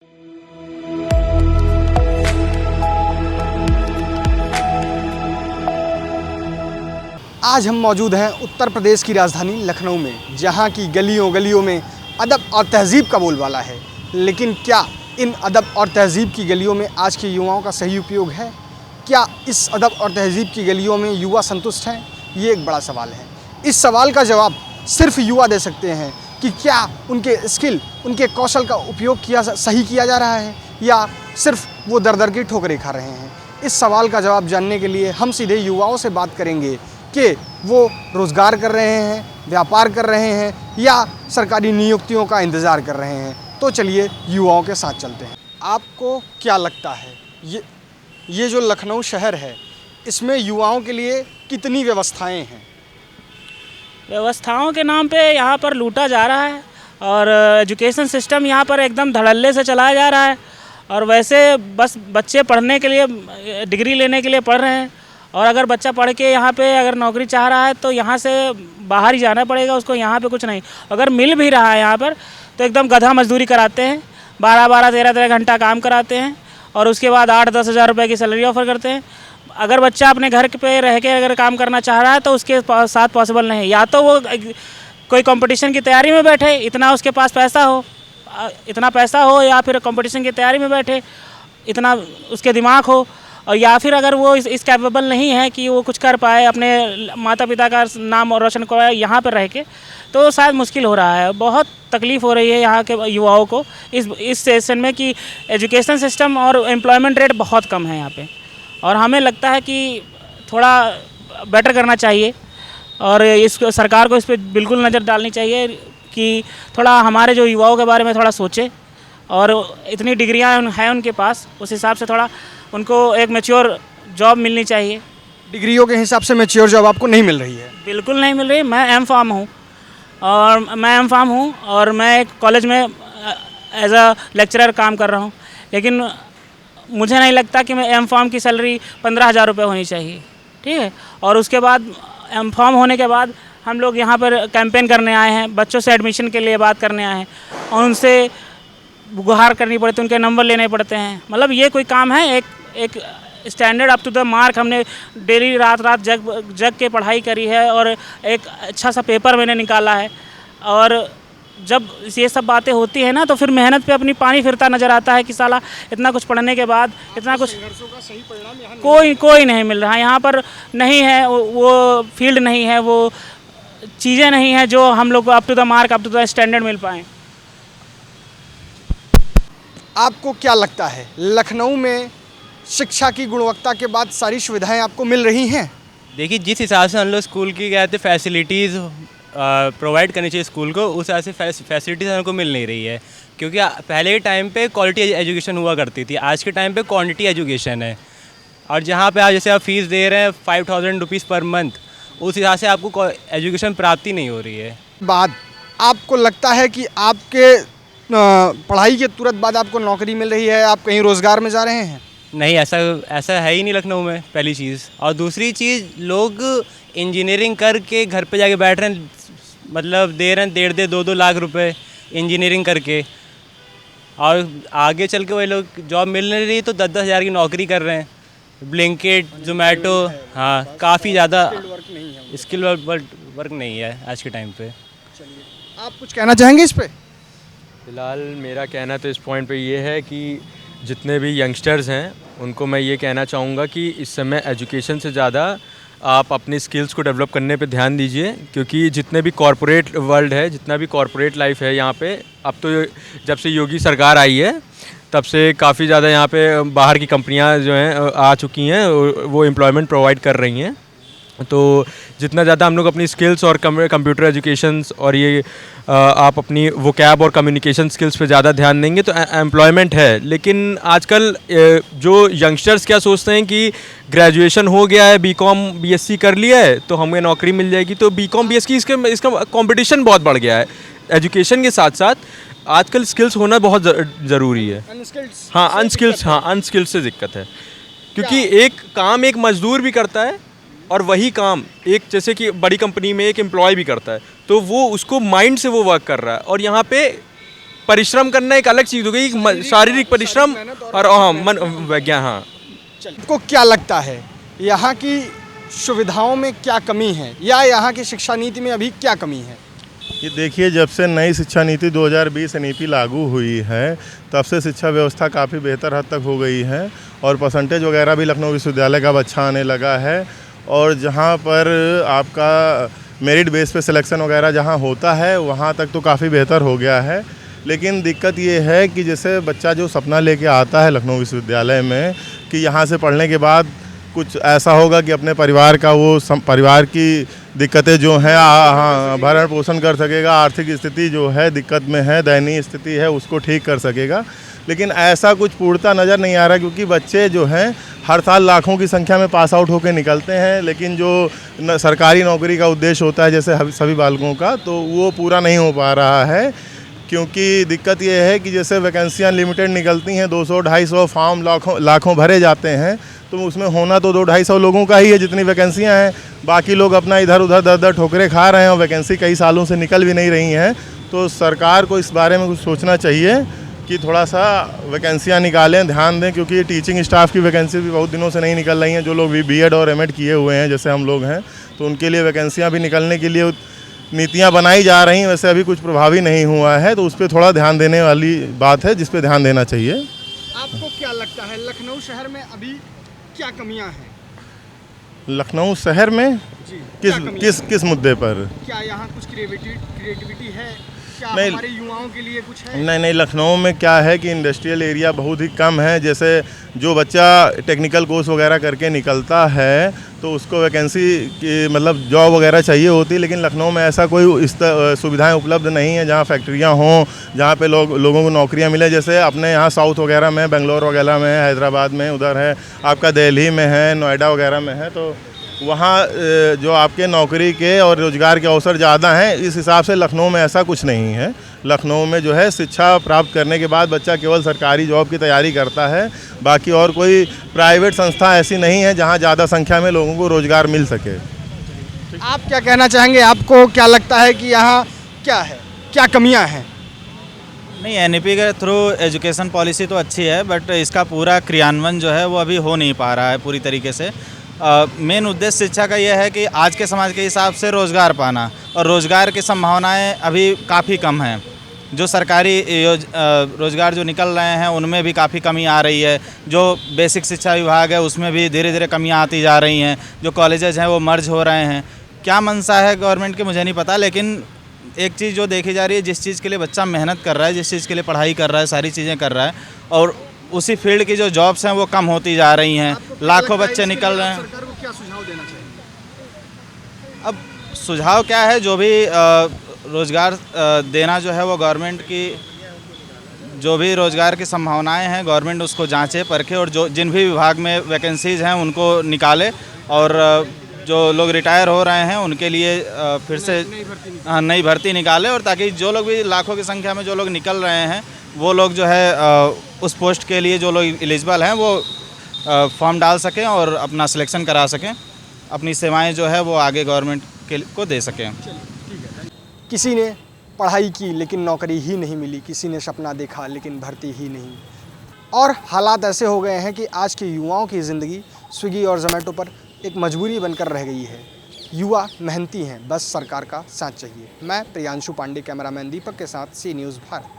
आज हम मौजूद हैं उत्तर प्रदेश की राजधानी लखनऊ में, जहां की गलियों गलियों में अदब और तहज़ीब का बोलबाला है। लेकिन क्या इन अदब और तहज़ीब की गलियों में आज के युवाओं का सही उपयोग है? क्या इस अदब और तहज़ीब की गलियों में युवा संतुष्ट हैं? ये एक बड़ा सवाल है। इस सवाल का जवाब सिर्फ युवा दे सकते हैं कि क्या उनके स्किल, उनके कौशल का उपयोग सही किया जा रहा है या सिर्फ वो दर की ठोकरें खा रहे हैं। इस सवाल का जवाब जानने के लिए हम सीधे युवाओं से बात करेंगे कि वो रोज़गार कर रहे हैं, व्यापार कर रहे हैं या सरकारी नियुक्तियों का इंतज़ार कर रहे हैं। तो चलिए युवाओं के साथ चलते हैं। आपको क्या लगता है ये जो लखनऊ शहर है, इसमें युवाओं के लिए कितनी व्यवस्थाएं हैं? व्यवस्थाओं के नाम पे यहाँ पर लूटा जा रहा है और एजुकेशन सिस्टम यहाँ पर एकदम धड़ल्ले से चलाया जा रहा है। और वैसे बस बच्चे पढ़ने के लिए, डिग्री लेने के लिए पढ़ रहे हैं, और अगर बच्चा पढ़ के यहाँ पे अगर नौकरी चाह रहा है तो यहाँ से बाहर ही जाना पड़ेगा उसको, यहाँ पे कुछ नहीं। अगर मिल भी रहा है यहाँ पर तो एकदम गधा मजदूरी कराते हैं, 12-12, 13-13 घंटा काम कराते हैं और उसके बाद 8-10 हज़ार रुपये की सैलरी ऑफ़र करते हैं। अगर बच्चा अपने घर पे रह के अगर काम करना चाह रहा है तो उसके साथ पॉसिबल नहीं है। या तो वो कोई कंपटीशन की तैयारी में बैठे, इतना उसके पास इतना पैसा हो, या फिर कंपटीशन की तैयारी में बैठे, इतना उसके दिमाग हो, और या फिर अगर वो इस कैपेबल नहीं है कि वो कुछ कर पाए, अपने माता पिता का नाम और रोशन कराए यहाँ पर रह के, तो शायद मुश्किल हो रहा है। बहुत तकलीफ़ हो रही है यहाँ के युवाओं को इस सेशन में कि एजुकेशन सिस्टम और एम्प्लॉयमेंट रेट बहुत कम है यहाँ पे। और हमें लगता है कि थोड़ा बेटर करना चाहिए और सरकार को इस पर बिल्कुल नज़र डालनी चाहिए कि थोड़ा हमारे जो युवाओं के बारे में थोड़ा सोचे, और इतनी डिग्रियाँ हैं उनके पास, उस हिसाब से थोड़ा उनको एक मैच्योर जॉब मिलनी चाहिए। डिग्रियों के हिसाब से मैच्योर जॉब आपको नहीं मिल रही है? बिल्कुल नहीं मिल रही। मैं एम फार्म हूँ और मैं एक कॉलेज में एज अ लेक्चरर काम कर रहा हूँ, लेकिन मुझे नहीं लगता कि मैं एम फार्म की सैलरी 15,000 रुपये होनी चाहिए, ठीक है। और उसके बाद एम फार्म होने के बाद हम लोग यहाँ पर कैंपेन करने आए हैं, बच्चों से एडमिशन के लिए बात करने आए हैं, और उनसे गुहार करनी पड़ती है, उनके नंबर लेने पड़ते हैं। मतलब ये कोई काम है? एक standard up to the mark हमने डेली रात जग के पढ़ाई करी है और एक अच्छा सा पेपर मैंने निकाला है। और जब ये सब बातें होती है ना, तो फिर मेहनत पे अपनी पानी फिरता नज़र आता है कि साला इतना कुछ पढ़ने के बाद इतना कुछ का सही परिणाम यहाँ कोई नहीं मिल रहा है। यहाँ पर नहीं है वो फील्ड, नहीं है वो चीज़ें, नहीं है जो हम लोग को up to the mark, up to the standard मिल पाएँ। आपको क्या लगता है लखनऊ में शिक्षा की गुणवत्ता के बाद सारी सुविधाएं आपको मिल रही हैं? देखिए, जिस हिसाब से हम लोग स्कूल की कहते फैसिलिटीज़ प्रोवाइड करनी चाहिए स्कूल को, उस हिसाब से फैसिलिटीज़ हमको मिल नहीं रही है। क्योंकि पहले के टाइम पे क्वालिटी एजुकेशन हुआ करती थी, आज के टाइम पे क्वांटिटी एजुकेशन है। और जहाँ पे आप जैसे आप फीस दे रहे हैं 5,000 रुपीज़ पर मंथ, उस हिसाब से आपको एजुकेशन प्राप्ति नहीं हो रही है। बाद आपको लगता है कि आपके पढ़ाई के तुरंत बाद आपको नौकरी मिल रही है, आप कहीं रोज़गार में जा रहे हैं? नहीं, ऐसा है ही नहीं लखनऊ में, पहली चीज़। और दूसरी चीज़, लोग इंजीनियरिंग करके घर पे जाके बैठ रहे हैं, मतलब दे रहे हैं 1.5-2 लाख रुपए इंजीनियरिंग करके, और आगे चल के वही लोग जॉब मिल नहीं रही तो 10-10 हज़ार की नौकरी कर रहे हैं। ब्लिंकिट, जोमेटो, हाँ, काफ़ी ज़्यादा स्किल वर्क नहीं है आज के टाइम पे। आप कुछ कहना चाहेंगे इस पर? फ़िलहाल मेरा कहना तो इस पॉइंट पे ये है कि जितने भी यंगस्टर्स हैं उनको मैं ये कहना चाहूँगा कि इस समय एजुकेशन से ज़्यादा आप अपनी स्किल्स को डेवलप करने पे ध्यान दीजिए। क्योंकि जितने भी कॉरपोरेट वर्ल्ड है, जितना भी कॉरपोरेट लाइफ है यहाँ पे, अब तो जब से योगी सरकार आई है तब से काफ़ी ज़्यादा यहाँ पे बाहर की कंपनियाँ जो हैं आ चुकी हैं, वो एम्प्लॉयमेंट प्रोवाइड कर रही हैं। तो जितना ज़्यादा हम लोग अपनी स्किल्स और कंप्यूटर एजुकेशंस और ये आप अपनी वोकैब और कम्युनिकेशन स्किल्स पे ज़्यादा ध्यान देंगे तो एम्प्लॉयमेंट है। लेकिन आजकल जो यंगस्टर्स क्या सोचते हैं कि ग्रेजुएशन हो गया है, बीकॉम बीएससी कर लिया है तो हमें नौकरी मिल जाएगी। तो बीकॉम बीएससी इसका कंपटीशन बहुत बढ़ गया है। एजुकेशन के साथ साथ आजकल स्किल्स होना बहुत ज़रूरी है। अनस्किल्स से दिक्कत है, क्योंकि एक काम एक मजदूर भी करता है और वही काम एक जैसे कि बड़ी कंपनी में एक एम्प्लॉय भी करता है, तो वो उसको माइंड से वो वर्क कर रहा है। और यहाँ पे परिश्रम करना एक अलग चीज़ हो गई, शारीरिक परिश्रम और मन वैज्ञान। हाँ, आपको क्या लगता है यहाँ की सुविधाओं में क्या कमी है या यहाँ की शिक्षा नीति में अभी क्या कमी है? ये देखिए, जब से नई शिक्षा नीति 2020 नीति लागू हुई है तब से शिक्षा व्यवस्था काफ़ी बेहतर हद तक हो गई है और परसेंटेज वगैरह भी लखनऊ विश्वविद्यालय का अच्छा आने लगा है। और जहाँ पर आपका मेरिट बेस पे सिलेक्शन वगैरह जहाँ होता है वहाँ तक तो काफ़ी बेहतर हो गया है। लेकिन दिक्कत ये है कि जैसे बच्चा जो सपना लेके आता है लखनऊ विश्वविद्यालय में कि यहाँ से पढ़ने के बाद कुछ ऐसा होगा कि अपने परिवार का परिवार की दिक्कतें जो हैं भरण पोषण कर सकेगा, आर्थिक स्थिति जो है दिक्कत में है, दयनीय स्थिति है, उसको ठीक कर सकेगा। लेकिन ऐसा कुछ पूर्णता नज़र नहीं आ रहा, क्योंकि बच्चे जो हैं हर साल लाखों की संख्या में पास आउट होकर निकलते हैं, लेकिन जो सरकारी नौकरी का उद्देश्य होता है जैसे सभी बालकों का, तो वो पूरा नहीं हो पा रहा है। क्योंकि दिक्कत ये है कि जैसे वैकेंसियाँ लिमिटेड निकलती हैं, 200-250 फॉर्म लाखों भरे जाते हैं, तो उसमें होना तो 200-250 लोगों का ही है जितनी वैकेंसियाँ हैं। बाकी लोग अपना इधर उधर दर ठोकरें खा रहे हैं और वैकेंसी कई सालों से निकल भी नहीं रही हैं। तो सरकार को इस बारे में कुछ सोचना चाहिए कि थोड़ा सा वैकेंसियाँ निकालें, ध्यान दें, क्योंकि टीचिंग स्टाफ की वैकेंसी भी बहुत दिनों से नहीं निकल रही हैं। जो लोग बीएड और एमएड किए हुए हैं जैसे हम लोग हैं, तो उनके लिए वैकेंसियाँ भी निकलने के लिए नीतियाँ बनाई जा रही हैं, वैसे अभी कुछ प्रभावी नहीं हुआ है। तो उस पर थोड़ा ध्यान देने वाली बात है, जिस पे ध्यान देना चाहिए। आपको क्या लगता है लखनऊ शहर में अभी क्या कमियां हैं? लखनऊ शहर में किस मुद्दे पर? क्या यहाँ कुछ क्रिएटिविटी है? क्या नहीं, हमारे युवाओं के लिए कुछ है? नहीं, लखनऊ में क्या है कि इंडस्ट्रियल एरिया बहुत ही कम है। जैसे जो बच्चा टेक्निकल कोर्स वगैरह करके निकलता है तो उसको वैकेंसी की मतलब जॉब वगैरह चाहिए होती है, लेकिन लखनऊ में ऐसा कोई सुविधाएं उपलब्ध नहीं है जहां फैक्ट्रियां हों, जहां पे लोगों को नौकरियां मिले। जैसे अपने यहाँ साउथ वगैरह में, बेंगलोर वगैरह में, हैदराबाद में, उधर है आपका दिल्ली में है, नोएडा वगैरह में है, तो वहाँ जो आपके नौकरी के और रोज़गार के अवसर ज़्यादा हैं। इस हिसाब से लखनऊ में ऐसा कुछ नहीं है। लखनऊ में जो है शिक्षा प्राप्त करने के बाद बच्चा केवल सरकारी जॉब की तैयारी करता है, बाकी और कोई प्राइवेट संस्था ऐसी नहीं है जहाँ ज़्यादा संख्या में लोगों को रोज़गार मिल सके। आप क्या कहना चाहेंगे? आपको क्या लगता है कि यहाँ क्या है, क्या कमियाँ हैं? नहीं, एनईपी के थ्रू एजुकेशन पॉलिसी तो अच्छी है, बट इसका पूरा क्रियान्वयन जो है वो अभी हो नहीं पा रहा है पूरी तरीके से। मेन उद्देश्य शिक्षा का यह है कि आज के समाज के हिसाब से रोज़गार पाना, और रोज़गार की संभावनाएं अभी काफ़ी कम हैं। जो सरकारी रोज़गार जो निकल रहे हैं उनमें भी काफ़ी कमी आ रही है। जो बेसिक शिक्षा विभाग है उसमें भी धीरे धीरे कमियां आती जा रही हैं। जो कॉलेजेस हैं वो मर्ज हो रहे हैं। क्या मंशा है गवर्नमेंट की मुझे नहीं पता, लेकिन एक चीज़ जो देखी जा रही है, जिस चीज़ के लिए बच्चा मेहनत कर रहा है, जिस चीज़ के लिए पढ़ाई कर रहा है, सारी चीज़ें कर रहा है, और उसी फील्ड की जो जॉब्स हैं वो कम होती जा रही हैं। लाखों बच्चे निकल रहे हैं। सरकार को क्या सुझाव देना चाहिए? अब सुझाव क्या है, जो भी रोज़गार देना जो है वो गवर्नमेंट की, जो भी रोज़गार की संभावनाएं हैं गवर्नमेंट उसको जांचे परखे, और जो जिन भी विभाग में वैकेंसीज़ हैं उनको निकाले, और जो लोग रिटायर हो रहे हैं उनके लिए फिर से नई भर्ती निकाले, और ताकि जो लोग भी लाखों की संख्या में जो लोग निकल रहे हैं वो लोग जो है उस पोस्ट के लिए जो लोग एलिजिबल हैं वो फॉर्म डाल सकें और अपना सिलेक्शन करा सकें, अपनी सेवाएं जो है वो आगे गवर्नमेंट को दे सकें। किसी ने पढ़ाई की लेकिन नौकरी ही नहीं मिली, किसी ने सपना देखा लेकिन भर्ती ही नहीं। और हालात ऐसे हो गए हैं कि आज के युवाओं की ज़िंदगी स्विगी और जोमेटो पर एक मजबूरी बनकर रह गई है। युवा मेहनती हैं, बस सरकार का साथ चाहिए। मैं प्रियांशु पांडे, कैमरामैन दीपक के साथ सी न्यूज़ भारत।